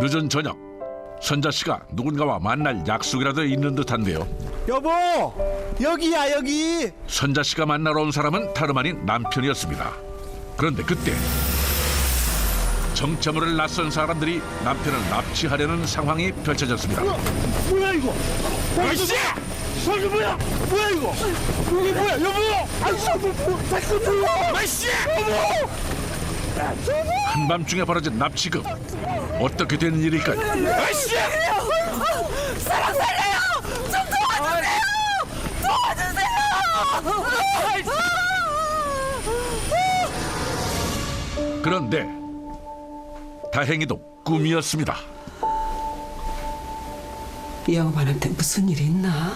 늦은 저녁, 선자 씨가 누군가와 만날 약속이라도 있는 듯한데요. 여보, 여기야 여기. 선자 씨가 만나러 온 사람은 다름 아닌 남편이었습니다. 그런데 그때 정체모를 낯선 사람들이 남편을 납치하려는 상황이 펼쳐졌습니다. 뭐야 이거? 아이씨! 저기 뭐야? 뭐야 이거? 이게 뭐야 여보? 아이씨, 뭐? 아이씨! 여보! 한밤중에 벌어진 납치극. 어떻게 된 일일까요? 아이씨! 사람 살려요! 좀 도와주세요! 그런데 다행히도 꿈이었습니다. 이 양반한테 무슨 일이 있나?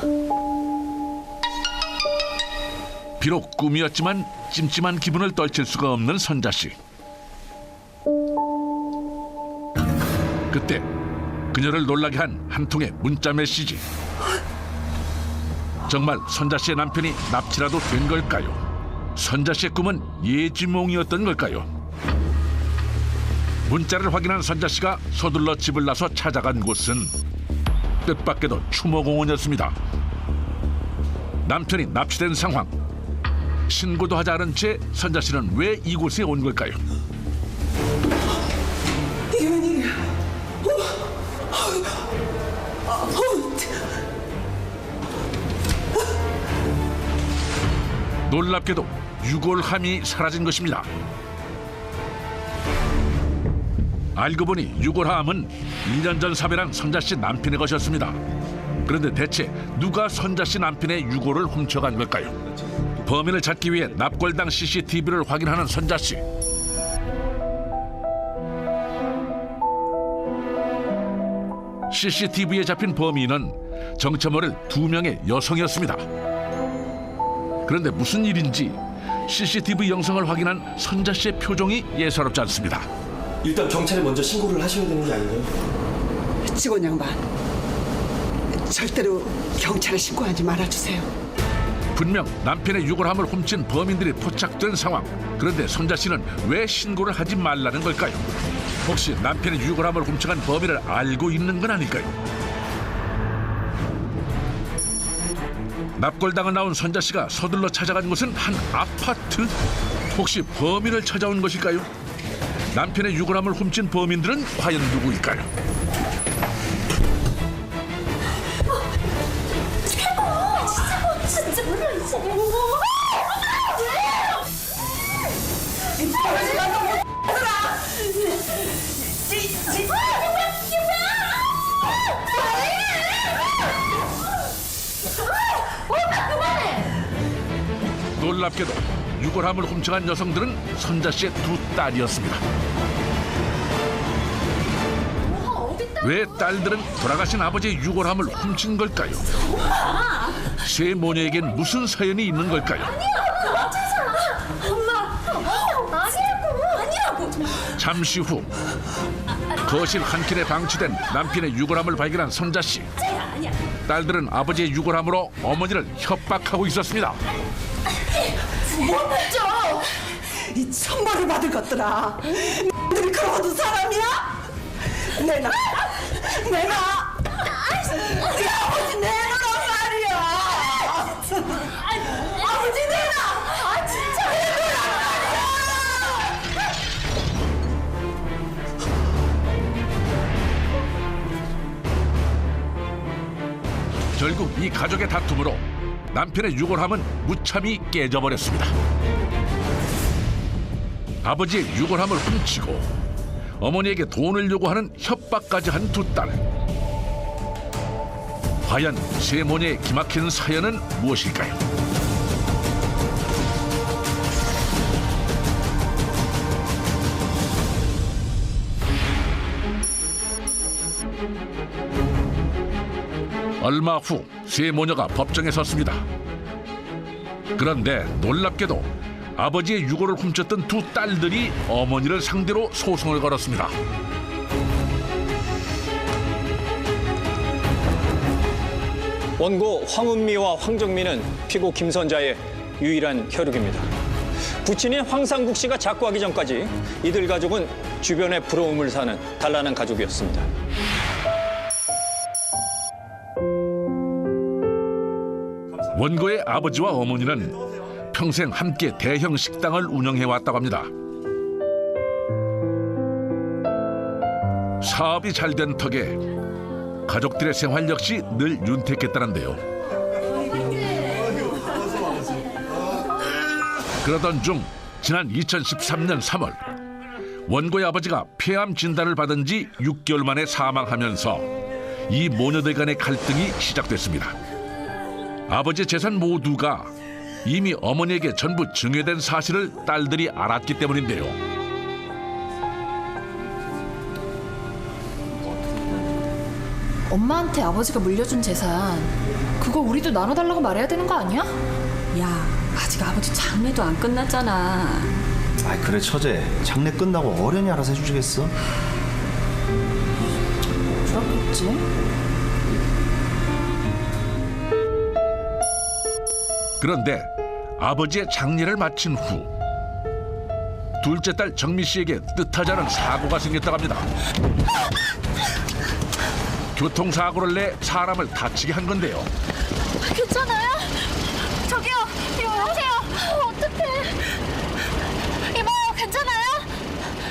비록 꿈이었지만 찜찜한 기분을 떨칠 수가 없는 선자 씨. 그때 그녀를 놀라게 한 한 통의 문자 메시지. 정말 선자 씨의 남편이 납치라도 된 걸까요? 선자 씨의 꿈은 예지몽이었던 걸까요? 문자를 확인한 선자 씨가 서둘러 집을 나서 찾아간 곳은 뜻밖에도 추모공원이었습니다. 남편이 납치된 상황. 신고도 하지 않은 채 선자 씨는 왜 이곳에 온 걸까요? 이게 웬일이야? 놀랍게도 유골함이 사라진 것입니다. 알고 보니 유골함은 1년 전 사별한 선자 씨 남편의 것이었습니다. 그런데 대체 누가 선자 씨 남편의 유골을 훔쳐간 걸까요? 범인을 찾기 위해 납골당 CCTV를 확인하는 선자 씨. CCTV에 잡힌 범인은 정체 모를 2명의 여성이었습니다. 그런데 무슨 일인지 CCTV 영상을 확인한 선자 씨의 표정이 예사롭지 않습니다. 일단 경찰에 먼저 신고를 하셔야 되는 게 아니에요? 직원 양반, 절대로 경찰에 신고하지 말아주세요. 분명 남편의 유골함을 훔친 범인들이 포착된 상황. 그런데 선자 씨는 왜 신고를 하지 말라는 걸까요? 혹시 남편의 유골함을 훔쳐간 범인을 알고 있는 건 아닐까요? 납골당을 나온 선자 씨가 서둘러 찾아간 곳은 한 아파트? 혹시 범인을 찾아온 것일까요? 남편의 유골함을 훔친 범인들은 과연 누구일까요? 진짜 몰랐어. 놀랍게도 유골함을 훔쳐간 여성들은 선자 씨의 2 딸이었습니다. 왜 딸들은 돌아가신 아버지의 유골함을 훔친 걸까요? 세 모녀에겐 무슨 사연이 있는 걸까요? 아니라고. 잠시 후 거실 한 켠에 방치된 남편의 유골함을 발견한 선자 씨. 딸들은 아버지의 유골함으로 어머니를 협박하고 있었습니다. 멈춰! 이 천벌을 받을 것들아. 너희들이 그러고도 사람이야? 내놔. 네 아버지 내놔란 말이야. 아버지 내놔! 진짜 결국 이 가족의 다툼으로 남편의 유골함은 무참히 깨져버렸습니다. 아버지의 유골함을 훔치고 어머니에게 돈을 요구하는 협박까지 한 2 딸. 과연 세 모녀의 기막힌 사연은 무엇일까요? 얼마 후 세 모녀가 법정에 섰습니다. 그런데 놀랍게도 아버지의 유골을 훔쳤던 2 딸들이 어머니를 상대로 소송을 걸었습니다. 원고 황은미와 황정민은 피고 김선자의 유일한 혈육입니다. 부친인 황상국 씨가 작고하기 전까지 이들 가족은 주변의 부러움을 사는 단란한 가족이었습니다. 원고의 아버지와 어머니는 평생 함께 대형 식당을 운영해 왔다고 합니다. 사업이 잘 된 덕에 가족들의 생활 역시 늘 윤택했다는데요. 그러던 중 지난 2013년 3월 원고의 아버지가 폐암 진단을 받은 지 6개월 만에 사망하면서 이 모녀들 간의 갈등이 시작됐습니다. 아버지의 재산 모두가 이미 어머니에게 전부 증여된 사실을 딸들이 알았기 때문인데요. 엄마한테 아버지가 물려준 재산 그거 우리도 나눠달라고 말해야 되는 거 아니야? 야, 아직 아버지 장례도 안 끝났잖아. 아이 그래 처제 장례 끝나고 어련히 알아서 해주시겠어? 그렇겠지. 그런데 아버지의 장례를 마친 후 둘째 딸 정미 씨에게 뜻하지 않은 사고가 생겼다고 합니다. 교통사고를 내 사람을 다치게 한 건데요. 괜찮아요? 저기요, 여보세요. 어떡해. 이봐요, 괜찮아요?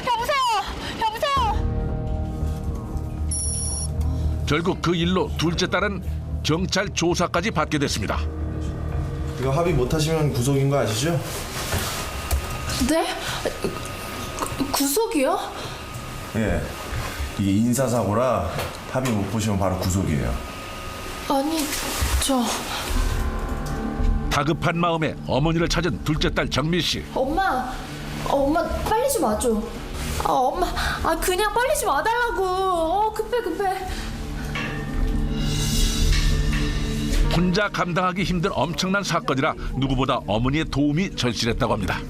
여보세요. 결국 그 일로 둘째 딸은 경찰 조사까지 받게 됐습니다. 이거 합의 못하시면 구속인 거 아시죠? 네? 구속이요? 예. 이게 인사사고라 합의 못 보시면 바로 구속이에요. 아니, 저 다급한 마음에 어머니를 찾은 둘째 딸 정미 씨. 엄마 빨리 좀 와줘. 엄마, 그냥 빨리 좀 와달라고. 급해. 혼자 감당하기 힘든 엄청난 사건이라 누구보다 어머니의 도움이 절실했다고 합니다.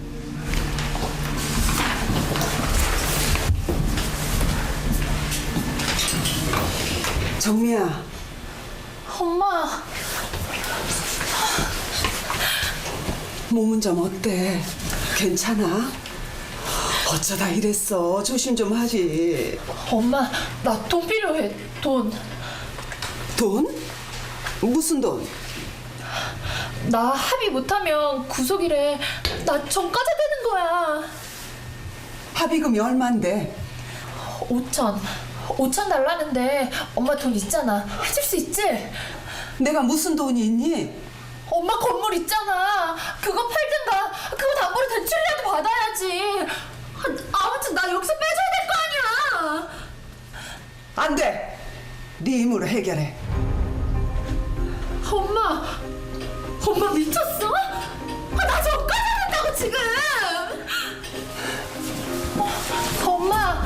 정미야, 엄마, 몸은 좀 어때? 괜찮아? 어쩌다 이랬어? 조심 좀 하지. 엄마, 나 돈 필요해, 돈. 돈? 무슨 돈? 나 합의 못하면 구속이래. 나 전과자 되는 거야. 합의금이 얼만데? 5천 달라는데 엄마 돈 있잖아. 해줄 수 있지? 내가 무슨 돈이 있니? 엄마 건물 있잖아. 그거 팔든가 그거 담보로 대출이라도 받아야지. 아무튼 나 여기서 빼줘야 될 거 아니야. 안 돼! 네 힘으로 해결해. 엄마 미쳤어? 나 전과자 된다고 지금. 엄마.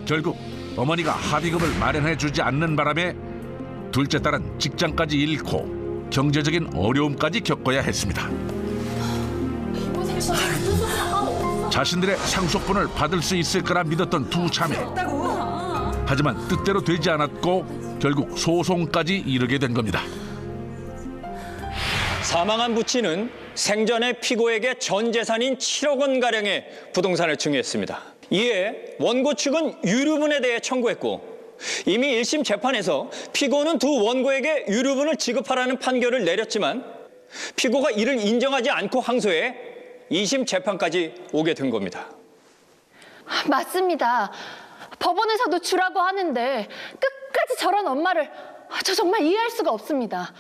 결국 어머니가 합의금을 마련해 주지 않는 바람에 둘째 딸은 직장까지 잃고 경제적인 어려움까지 겪어야 했습니다. 자신들의 상속분을 받을 수 있을 거라 믿었던 두 자매. 하지만 뜻대로 되지 않았고 결국 소송까지 이르게 된 겁니다. 사망한 부친은 생전에 피고에게 전 재산인 7억 원가량의 부동산을 증여했습니다. 이에 원고 측은 유류분에 대해 청구했고 이미 1심 재판에서 피고는 두 원고에게 유류분을 지급하라는 판결을 내렸지만 피고가 이를 인정하지 않고 항소해 2심 재판까지 오게 된 겁니다. 맞습니다. 법원에서도 주라고 하는데 끝까지 저런 엄마를 저 정말 이해할 수가 없습니다.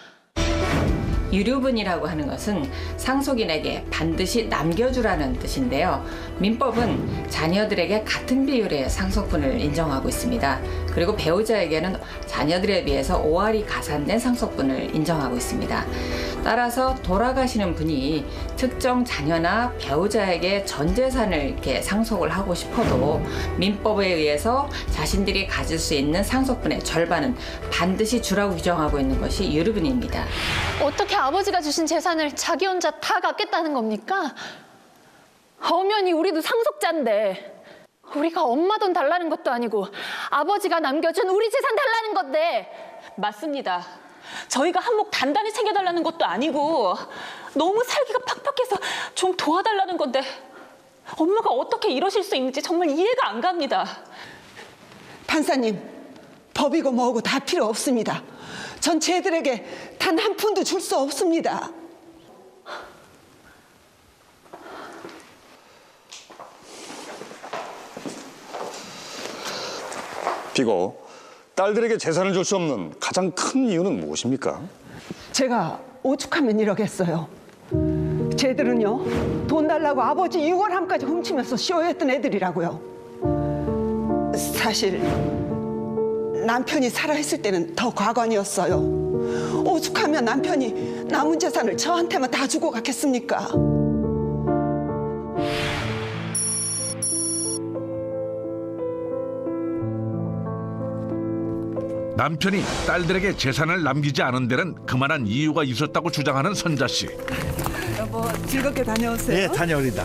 유류분이라고 하는 것은 상속인에게 반드시 남겨주라는 뜻인데요. 민법은 자녀들에게 같은 비율의 상속분을 인정하고 있습니다. 그리고 배우자에게는 자녀들에 비해서 5할이 가산된 상속분을 인정하고 있습니다. 따라서 돌아가시는 분이 특정 자녀나 배우자에게 전 재산을 이렇게 상속을 하고 싶어도 민법에 의해서 자신들이 가질 수 있는 상속분의 절반은 반드시 주라고 규정하고 있는 것이 유류분입니다. 어떻게 아버지가 주신 재산을 자기 혼자 다 갖겠다는 겁니까? 엄연히 우리도 상속자인데. 우리가 엄마 돈 달라는 것도 아니고 아버지가 남겨준 우리 재산 달라는 건데. 맞습니다. 저희가 한몫 단단히 챙겨달라는 것도 아니고 너무 살기가 팍팍해서 좀 도와달라는 건데 엄마가 어떻게 이러실 수 있는지 정말 이해가 안 갑니다. 판사님, 법이고 뭐고 다 필요 없습니다. 전 쟤들에게 단 한 푼도 줄 수 없습니다. 피고, 딸들에게 재산을 줄 수 없는 가장 큰 이유는 무엇입니까? 제가 오죽하면 이러겠어요. 쟤들은요, 돈 달라고 아버지 6월함까지 훔치면서 쇼했던 애들이라고요. 사실 남편이 살아있을 때는 더 과관이었어요. 오죽하면 남편이 남은 재산을 저한테만 다 주고 갔겠습니까? 남편이 딸들에게 재산을 남기지 않은 데는 그만한 이유가 있었다고 주장하는 선자 씨. 여보, 즐겁게 다녀오세요. 예, 다녀오리다.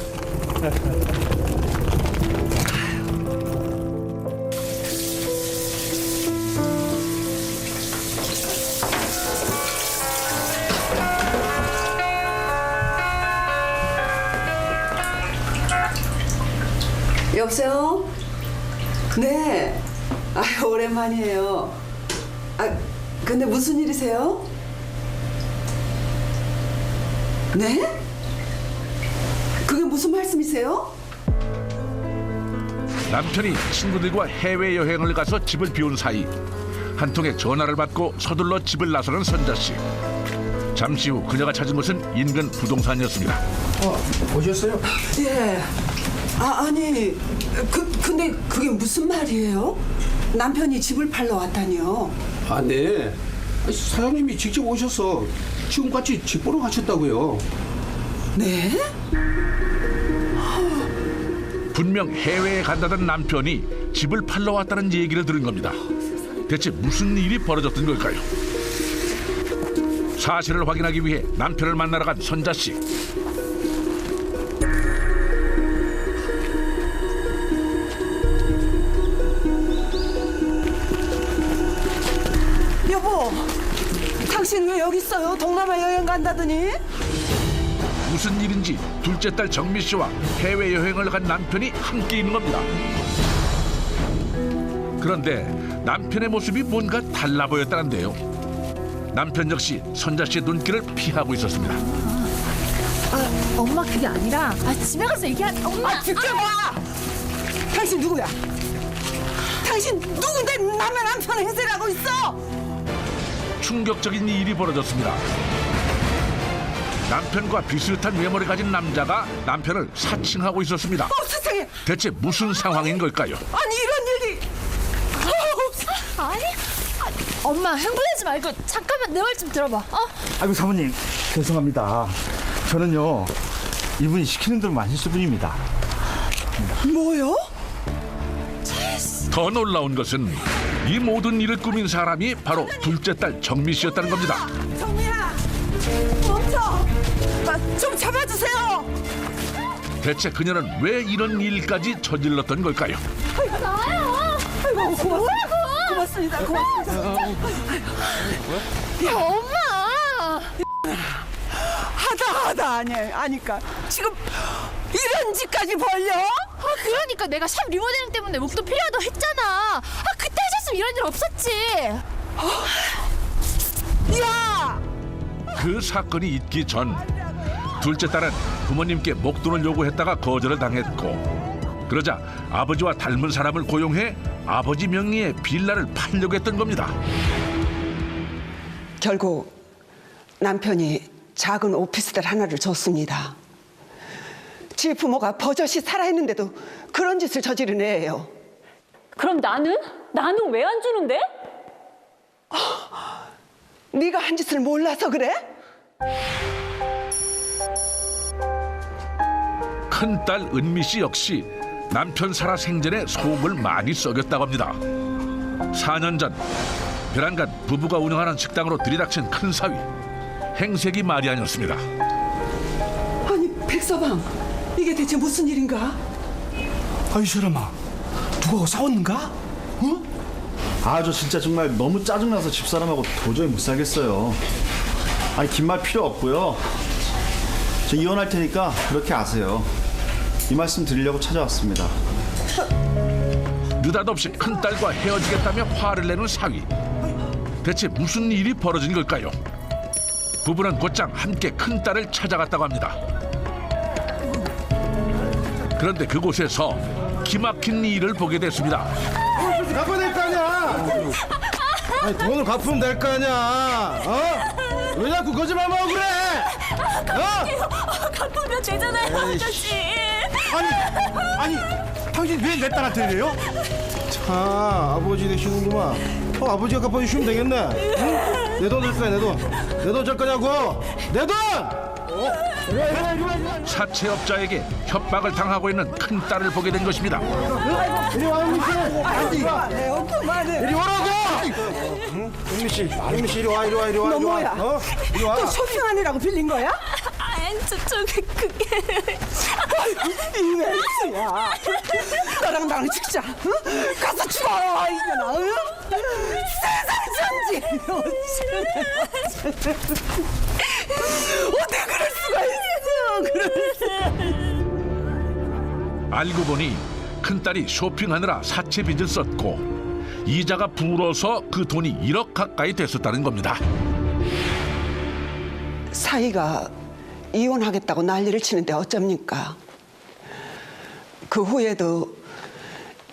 여보세요? 네. 아유, 오랜만이에요. 아, 근데 무슨 일이세요? 네? 그게 무슨 말씀이세요? 남편이 친구들과 해외여행을 가서 집을 비운 사이 한 통의 전화를 받고 서둘러 집을 나서는 선자 씨. 잠시 후 그녀가 찾은 곳은 인근 부동산이었습니다. 오셨어요? 예. 아니, 근데 그게 무슨 말이에요? 남편이 집을 팔러 왔다니요. 아, 네. 사장님이 직접 오셔서 지금같이 집 보러 가셨다고요. 네? 분명 해외에 간다던 남편이 집을 팔러 왔다는 얘기를 들은 겁니다. 대체 무슨 일이 벌어졌던 걸까요? 사실을 확인하기 위해 남편을 만나러 간 선자 씨. 여보, 당신 왜 여기 있어요? 동남아 여행 간다더니? 무슨 일인지 둘째 딸 정미 씨와 해외여행을 간 남편이 함께 있는 겁니다. 그런데 남편의 모습이 뭔가 달라 보였다는데요. 남편 역시 선자 씨의 눈길을 피하고 있었습니다. 엄마 그게 아니라 집에 가서 얘기한 엄마. 비켜봐! 당신 누구야? 당신 누군데 남의 남편을 해세하고 있어? 충격적인 일이 벌어졌습니다. 남편과 비슷한 외모를 가진 남자가 남편을 사칭하고 있었습니다. 세상에! 대체 무슨 상황인 걸까요? 아니 이런 일이! 아니, 엄마 흥분하지 말고 잠깐만 내 말 좀 들어봐. 아이고 사모님 죄송합니다. 저는요 이분이 시키는 대로만 했을 뿐입니다. 뭐요? 더 놀라운 것은 이 모든 일을 꾸민 사람이 바로 둘째 딸 정미 씨였다는 겁니다. 정미야! 멈춰! 좀 잡아주세요! 대체 그녀는 왜 이런 일까지 저질렀던 걸까요? 나요. 아이고 고맙습니다. 엄마. 하다 아니까 지금 이런 짓까지 벌려? 그러니까 내가 샵 리모델링 때문에 목돈 필요하다고 했잖아. 그때 하셨으면 이런 일 없었지. 야! 그 사건이 있기 전 둘째 딸은 부모님께 목돈을 요구했다가 거절을 당했고, 그러자 아버지와 닮은 사람을 고용해 아버지 명의의 빌라를 팔려고 했던 겁니다. 결국 남편이 작은 오피스텔 하나를 줬습니다. 지 부모가 버젓이 살아있는데도 그런 짓을 저지른 애예요. 그럼 나는 왜 안 주는데? 네가 한 짓을 몰라서 그래? 큰딸 은미 씨 역시 남편 살아 생전에 속을 많이 썩였다고 합니다. 4년 전 벼랑간 부부가 운영하는 식당으로 들이닥친 큰 사위. 행색이 말이 아니었습니다. 아니 백서방, 이게 대체 무슨 일인가? 아이 사람아, 누구하고 싸웠는가? 아, 저 진짜 정말 너무 짜증나서 집사람하고 도저히 못 살겠어요. 아니, 긴 말 필요 없고요. 저 이혼할 테니까 그렇게 아세요. 이 말씀 드리려고 찾아왔습니다. 느닷없이 큰딸과 헤어지겠다며 화를 내는 사위. 대체 무슨 일이 벌어진 걸까요? 부부는 곧장 함께 큰딸을 찾아갔다고 합니다. 그런데 그곳에서 기막힌 일을 보게 됐습니다. 갚아야 될 거 아니야. 아니, 돈을 갚으면 될 거 아니야. 왜 자꾸 거짓말만 하고 그래? 갚으면 되잖아요, 아저씨. 아니, 당신 왜 내 딸한테 이래요? 참, 아버지 되시는구만. 아버지가 갚아주시면 되겠네. 응? 내 돈 줄 거야, 내 돈. 내 돈 줄 거냐고. 내 돈! 이리 와. 사채업자에게 협박을 당하고 있는 큰딸을 보게 된 것입니다. 이리 와, 이리 오라고! 은미 씨, 이리 와. 너 뭐야? 이리 와. 또 쇼핑하느라고 빌린 거야? 그게... 이면수야. 너랑 나랑 죽자. 응? 가서 죽어 이거나. 응? 세상 천지. 어떻게 그럴 수가 있어? 알고 보니 큰딸이 쇼핑하느라 사채 빚을 썼고 이자가 불어서 그 돈이 1억 가까이 됐었다는 겁니다. 사이가 이혼하겠다고 난리를 치는데 어쩝니까? 그 후에도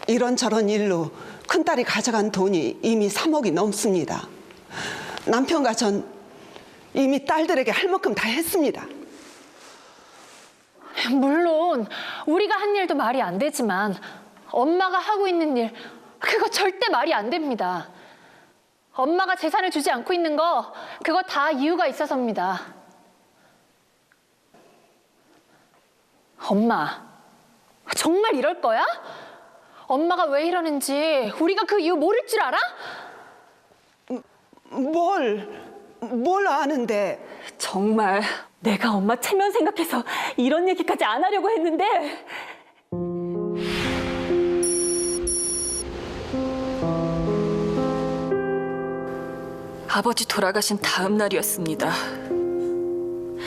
이런저런 일로 큰딸이 가져간 돈이 이미 3억이 넘습니다. 남편과 전 이미 딸들에게 할 만큼 다 했습니다. 물론 우리가 한 일도 말이 안 되지만 엄마가 하고 있는 일 그거 절대 말이 안 됩니다. 엄마가 재산을 주지 않고 있는 거 그거 다 이유가 있어서입니다. 엄마, 정말 이럴 거야? 엄마가 왜 이러는지 우리가 그 이유 모를 줄 알아? 뭘 아는데? 정말 내가 엄마 체면 생각해서 이런 얘기까지 안 하려고 했는데 아버지 돌아가신 다음 날이었습니다.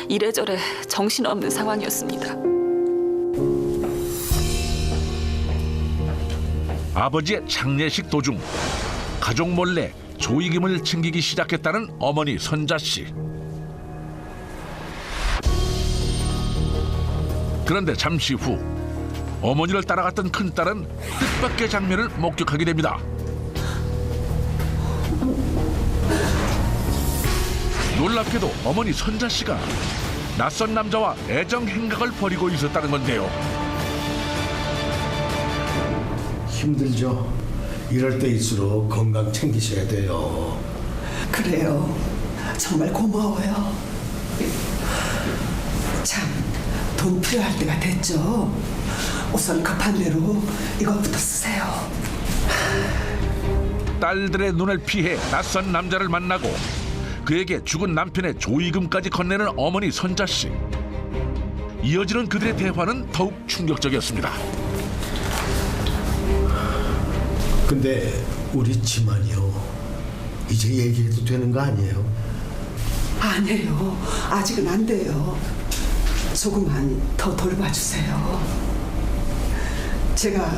이래저래 정신없는 상황이었습니다. 아버지의 장례식 도중 가족 몰래 조이김을 챙기기 시작했다는 어머니 선자 씨. 그런데 잠시 후 어머니를 따라갔던 큰딸은 뜻밖의 장면을 목격하게 됩니다. 놀랍게도 어머니 선자 씨가 낯선 남자와 애정 행각을 벌이고 있었다는 건데요. 힘들죠. 이럴 때일수록 건강 챙기셔야 돼요. 그래요. 정말 고마워요. 참, 돈 필요할 때가 됐죠. 우선 급한 대로 이것부터 쓰세요. 딸들의 눈을 피해 낯선 남자를 만나고 그에게 죽은 남편의 조이금까지 건네는 어머니 선자 씨. 이어지는 그들의 대화는 더욱 충격적이었습니다. 근데 우리 집안이요. 이제 얘기해도 되는 거 아니에요? 아니에요. 아직은 안 돼요. 조금만 더 돌봐주세요. 제가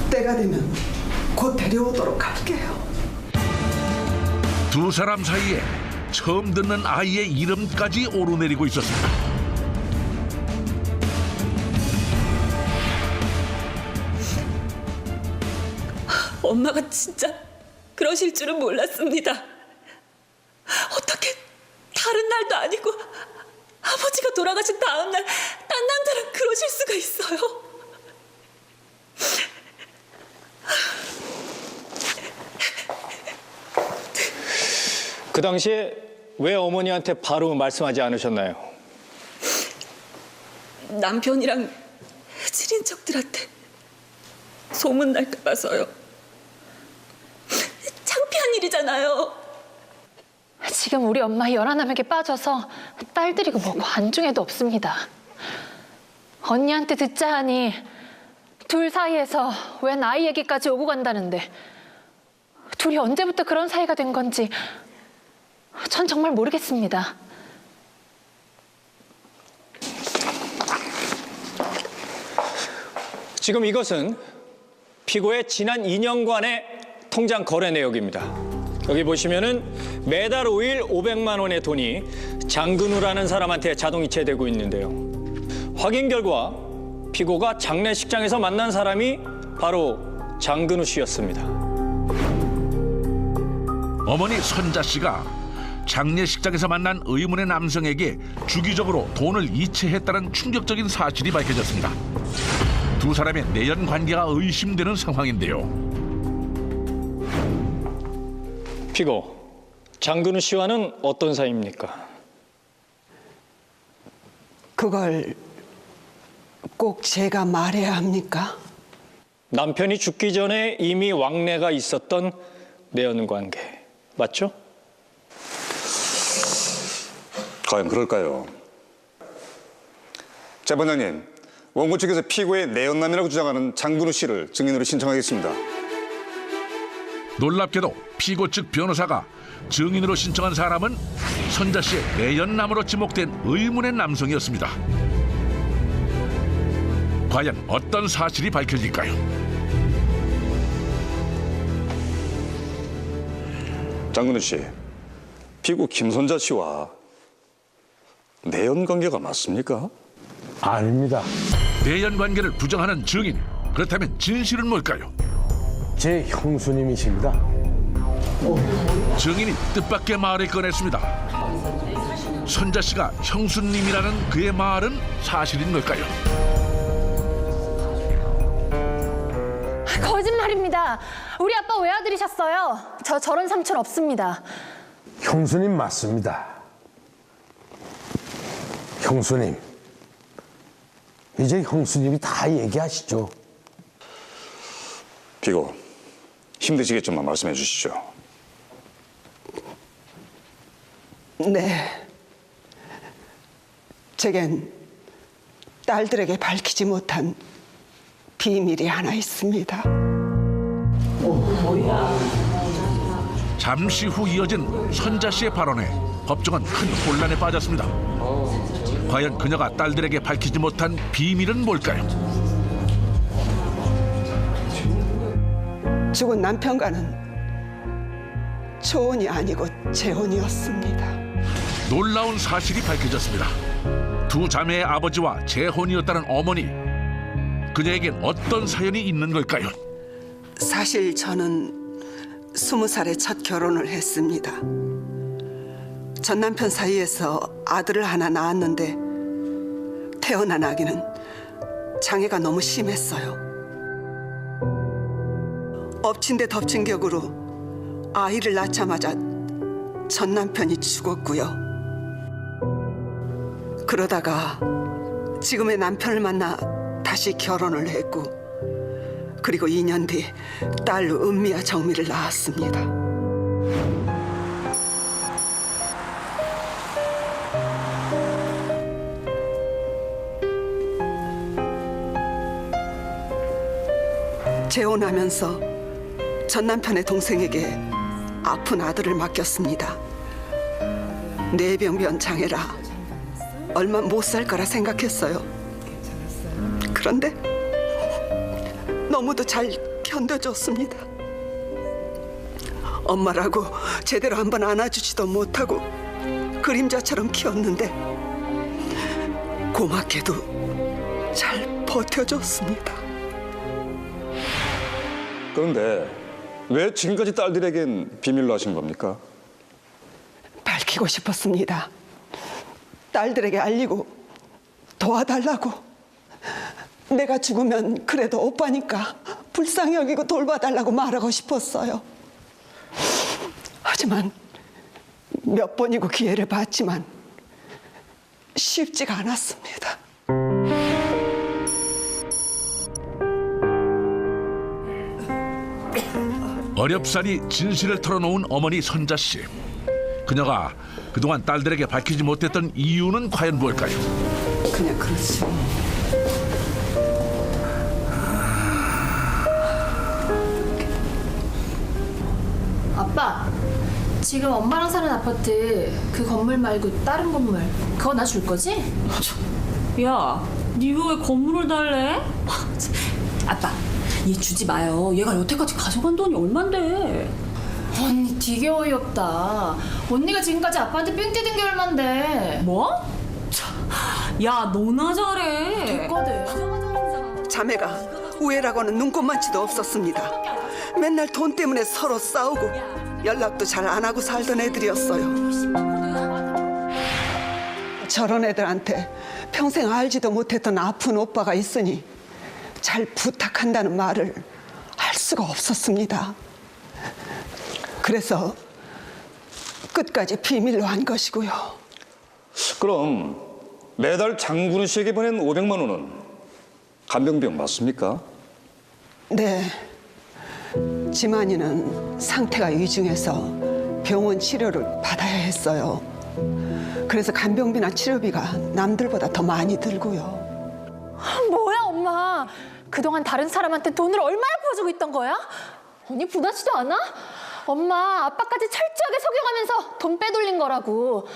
때가 되면 곧 데려오도록 할게요. 두 사람 사이에 처음 듣는 아이의 이름까지 오르내리고 있었습니다. 엄마가 진짜 그러실 줄은 몰랐습니다. 어떻게 다른 날도 아니고 아버지가 돌아가신 다음 날 딴 남자랑 그러실 수가 있어요? 그 당시에 왜 어머니한테 바로 말씀하지 않으셨나요? 남편이랑 친인척들한테 소문날까 봐서요. 창피한 일이잖아요. 지금 우리 엄마 열하남에게 빠져서 딸들이고 뭐고 안중에도 없습니다. 언니한테 듣자 하니 둘 사이에서 웬 아이 얘기까지 오고 간다는데 둘이 언제부터 그런 사이가 된 건지 전 정말 모르겠습니다. 지금 이것은 피고의 지난 2년간의 통장 거래 내역입니다. 여기 보시면은 매달 5일 500만 원의 돈이 장근우라는 사람한테 자동이체되고 있는데요. 확인 결과 피고가 장례식장에서 만난 사람이 바로 장근우 씨였습니다. 어머니 선자 씨가 장례식장에서 만난 의문의 남성에게 주기적으로 돈을 이체했다는 충격적인 사실이 밝혀졌습니다. 두 사람의 내연 관계가 의심되는 상황인데요. 피고, 장근우 씨와는 어떤 사이입니까? 그걸 꼭 제가 말해야 합니까? 남편이 죽기 전에 이미 왕래가 있었던 내연 관계, 맞죠? 과연 그럴까요? 재판장님, 원고 측에서 피고의 내연남이라고 주장하는 장근우 씨를 증인으로 신청하겠습니다. 놀랍게도 피고 측 변호사가 증인으로 신청한 사람은 선자 씨의 내연남으로 지목된 의문의 남성이었습니다. 과연 어떤 사실이 밝혀질까요? 장근우 씨, 피고 김선자 씨와 내연 관계가 맞습니까? 아닙니다. 내연 관계를 부정하는 증인, 그렇다면 진실은 뭘까요? 제 형수님이십니다. 증인이 뜻밖의 말을 꺼냈습니다. 선자 씨가 형수님이라는 그의 말은 사실인 걸까요? 거짓말입니다. 우리 아빠 외아들이셨어요. 저런 삼촌 없습니다. 형수님 맞습니다. 형수님. 이제 형수님이 다 얘기하시죠. 피고, 힘드시겠지만 말씀해 주시죠. 네. 제겐 딸들에게 밝히지 못한 비밀이 하나 있습니다. 잠시 후 이어진 선자 씨의 발언에 법정은 큰 혼란에 빠졌습니다. 과연 그녀가 딸들에게 밝히지 못한 비밀은 뭘까요? 죽은 남편과는 초혼이 아니고 재혼이었습니다. 놀라운 사실이 밝혀졌습니다. 두 자매의 아버지와 재혼이었다는 어머니. 그녀에겐 어떤 사연이 있는 걸까요? 사실 저는 20살에 첫 결혼을 했습니다. 전 남편 사이에서 아들을 하나 낳았는데 태어난 아기는 장애가 너무 심했어요. 엎친 데 덮친 격으로 아이를 낳자마자 전 남편이 죽었고요. 그러다가 지금의 남편을 만나 다시 결혼을 했고, 그리고 2년 뒤 딸 은미와 정미를 낳았습니다. 재혼하면서 전 남편의 동생에게 아픈 아들을 맡겼습니다. 뇌병변 장애라 얼마 못 살 거라 생각했어요. 그런데 너무도 잘 견뎌줬습니다. 엄마라고 제대로 한번 안아주지도 못하고 그림자처럼 키웠는데 고맙게도 잘 버텨줬습니다. 그런데 왜 지금까지 딸들에겐 비밀로 하신 겁니까? 밝히고 싶었습니다. 딸들에게 알리고 도와달라고. 내가 죽으면 그래도 오빠니까 불쌍히 여기고 돌봐달라고 말하고 싶었어요. 하지만 몇 번이고 기회를 봤지만 쉽지가 않았습니다. 어렵사리 진실을 털어놓은 어머니 선자 씨. 그녀가 그동안 딸들에게 밝히지 못했던 이유는 과연 뭘까요? 그냥 그렇지. 아빠, 지금 엄마랑 사는 아파트 그 건물 말고 다른 건물 그거 나 줄 거지? 야, 네가 왜 건물을 달래? 아빠, 얘 주지 마요. 얘가 여태까지 가져간 돈이 얼만데? 언니 되게 어이없다. 언니가 지금까지 아빠한테 삥 뜯은 게 얼만데. 뭐? 야, 너나 잘해. 됐거든. 자매가 우애라고는 눈꼽만치도 없었습니다. 맨날 돈 때문에 서로 싸우고 연락도 잘 안 하고 살던 애들이었어요. 저런 애들한테 평생 알지도 못했던 아픈 오빠가 있으니 잘 부탁한다는 말을 할 수가 없었습니다. 그래서 끝까지 비밀로 한 것이고요. 그럼 매달 장군우 씨에게 보낸 500만 원은 간병비용 맞습니까? 네. 지만이는 상태가 위중해서 병원 치료를 받아야 했어요. 그래서 간병비나 치료비가 남들보다 더 많이 들고요. 뭐야 엄마. 그동안 다른 사람한테 돈을 얼마나 퍼주고 있던 거야? 언니 분하지도 않아? 엄마 아빠까지 철저하게 속여가면서 돈 빼돌린 거라고.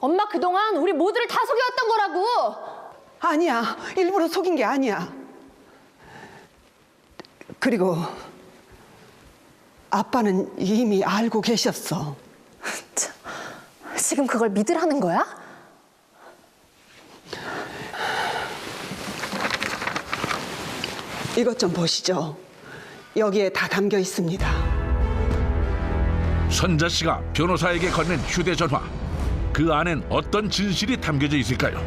엄마 그동안 우리 모두를 다 속여왔던 거라고. 아니야. 일부러 속인 게 아니야. 그리고 아빠는 이미 알고 계셨어. 지금 그걸 믿으라는 거야? 이것 좀 보시죠. 여기에 다 담겨 있습니다. 선자 씨가 변호사에게 건넨 휴대전화. 그 안엔 어떤 진실이 담겨져 있을까요?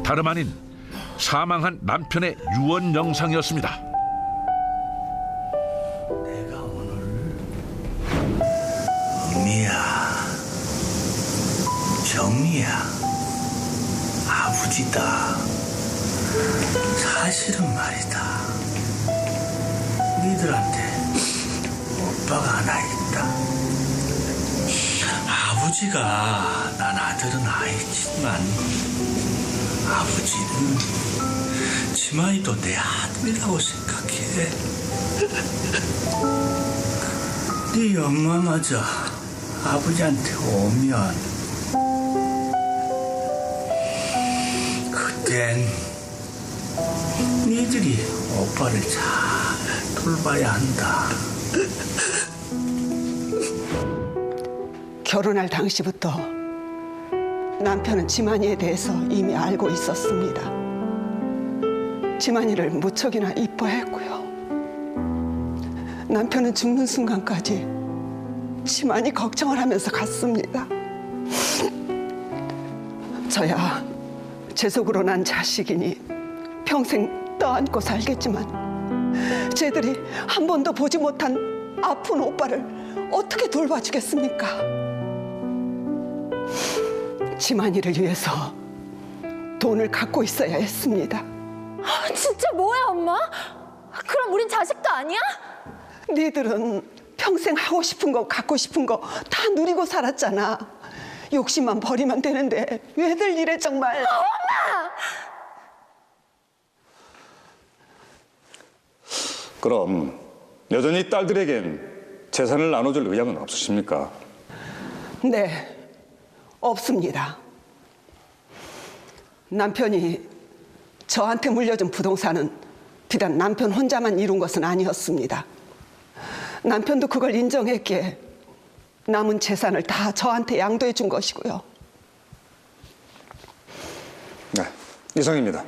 다름 아닌 사망한 남편의 유언 영상이었습니다. 은미야, 정미야, 아버지다. 사실은 말이다. 니들한테 오빠가 하나 있다. 아버지가 난 아들은 아니지만 아버지는 지만이도 내 아들이라고 생각해. 네 엄마마저 아버지한테 오면 그땐 니들이 오빠를 잘 돌봐야 한다. 결혼할 당시부터 남편은 지만이에 대해서 이미 알고 있었습니다. 지만이를 무척이나 이뻐했고요. 남편은 죽는 순간까지 지만이 걱정을 하면서 갔습니다. 저야 제 속으로 난 자식이니 평생 떠안고 살겠지만 쟤들이 한 번도 보지 못한 아픈 오빠를 어떻게 돌봐주겠습니까? 지만이를 위해서 돈을 갖고 있어야 했습니다. 진짜 뭐야 엄마? 그럼 우린 자식도 아니야? 니들은 평생 하고 싶은 거 갖고 싶은 거 다 누리고 살았잖아. 욕심만 버리면 되는데 왜들 이래 정말. 엄마! 그럼 여전히 딸들에겐 재산을 나눠줄 의향은 없으십니까? 네, 없습니다. 남편이 저한테 물려준 부동산은 비단 남편 혼자만 이룬 것은 아니었습니다. 남편도 그걸 인정했기에 남은 재산을 다 저한테 양도해 준 것이고요. 네, 이상입니다.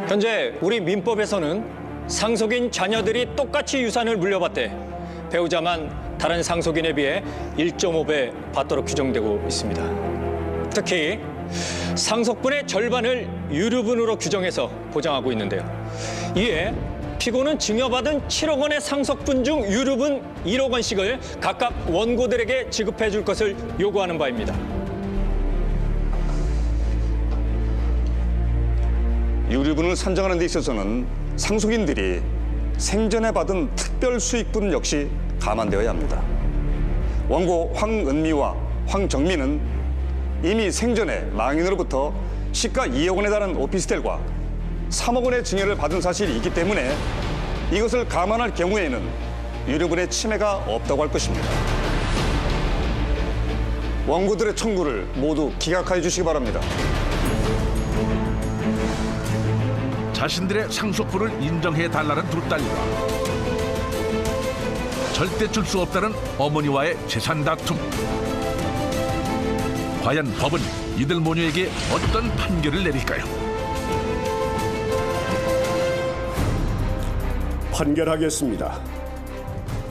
현재 우리 민법에서는 상속인 자녀들이 똑같이 유산을 물려받되 배우자만 다른 상속인에 비해 1.5배 받도록 규정되고 있습니다. 특히 상속분의 절반을 유류분으로 규정해서 보장하고 있는데요. 이에 피고는 증여받은 7억 원의 상속분 중 유류분 1억 원씩을 각각 원고들에게 지급해 줄 것을 요구하는 바입니다. 유류분을 산정하는 데 있어서는 상속인들이 생전에 받은 특별 수익분 역시 감안되어야 합니다. 원고 황은미와 황정미는 이미 생전에 망인으로부터 시가 2억 원에 달하는 오피스텔과 3억 원의 증여를 받은 사실이 있기 때문에 이것을 감안할 경우에는 유류분의 침해가 없다고 할 것입니다. 원고들의 청구를 모두 기각하여 주시기 바랍니다. 자신들의 상속분을 인정해달라는 두 딸과 절대 줄 수 없다는 어머니와의 재산 다툼. 과연 법은 이들 모녀에게 어떤 판결을 내릴까요? 판결하겠습니다.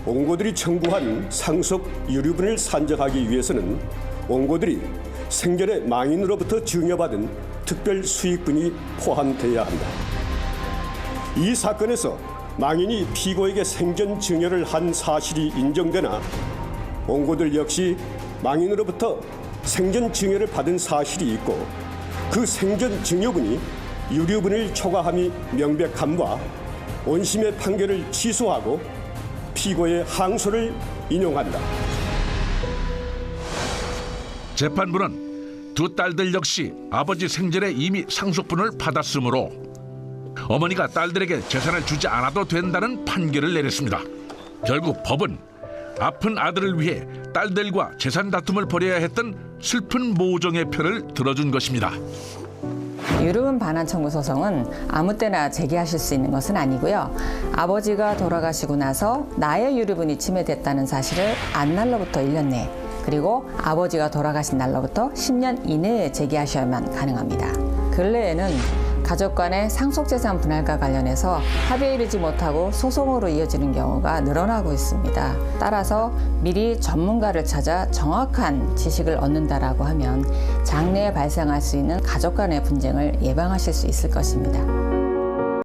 원고들이 청구한 상속 유류분을 산정하기 위해서는 원고들이 생전에 망인으로부터 증여받은 특별 수익분이 포함돼야 한다. 이 사건에서 망인이 피고에게 생전 증여를 한 사실이 인정되나 원고들 역시 망인으로부터 생전 증여를 받은 사실이 있고 그 생전 증여분이 유류분을 초과함이 명백함과 원심의 판결을 취소하고 피고의 항소를 인용한다. 재판부는 두 딸들 역시 아버지 생전에 이미 상속분을 받았으므로 어머니가 딸들에게 재산을 주지 않아도 된다는 판결을 내렸습니다. 결국 법은 아픈 아들을 위해 딸들과 재산 다툼을 벌여야 했던 슬픈 모정의 편을 들어준 것입니다. 유류분 반환 청구 소송은 아무 때나 제기하실 수 있는 것은 아니고요. 아버지가 돌아가시고 나서 나의 유류분이 침해됐다는 사실을 안 날로부터 1년 내에, 그리고 아버지가 돌아가신 날로부터 10년 이내에 제기하셔야만 가능합니다. 근래에는 가족 간의 상속재산 분할과 관련해서 합의에 이르지 못하고 소송으로 이어지는 경우가 늘어나고 있습니다. 따라서 미리 전문가를 찾아 정확한 지식을 얻는다라고 하면 장래에 발생할 수 있는 가족 간의 분쟁을 예방하실 수 있을 것입니다.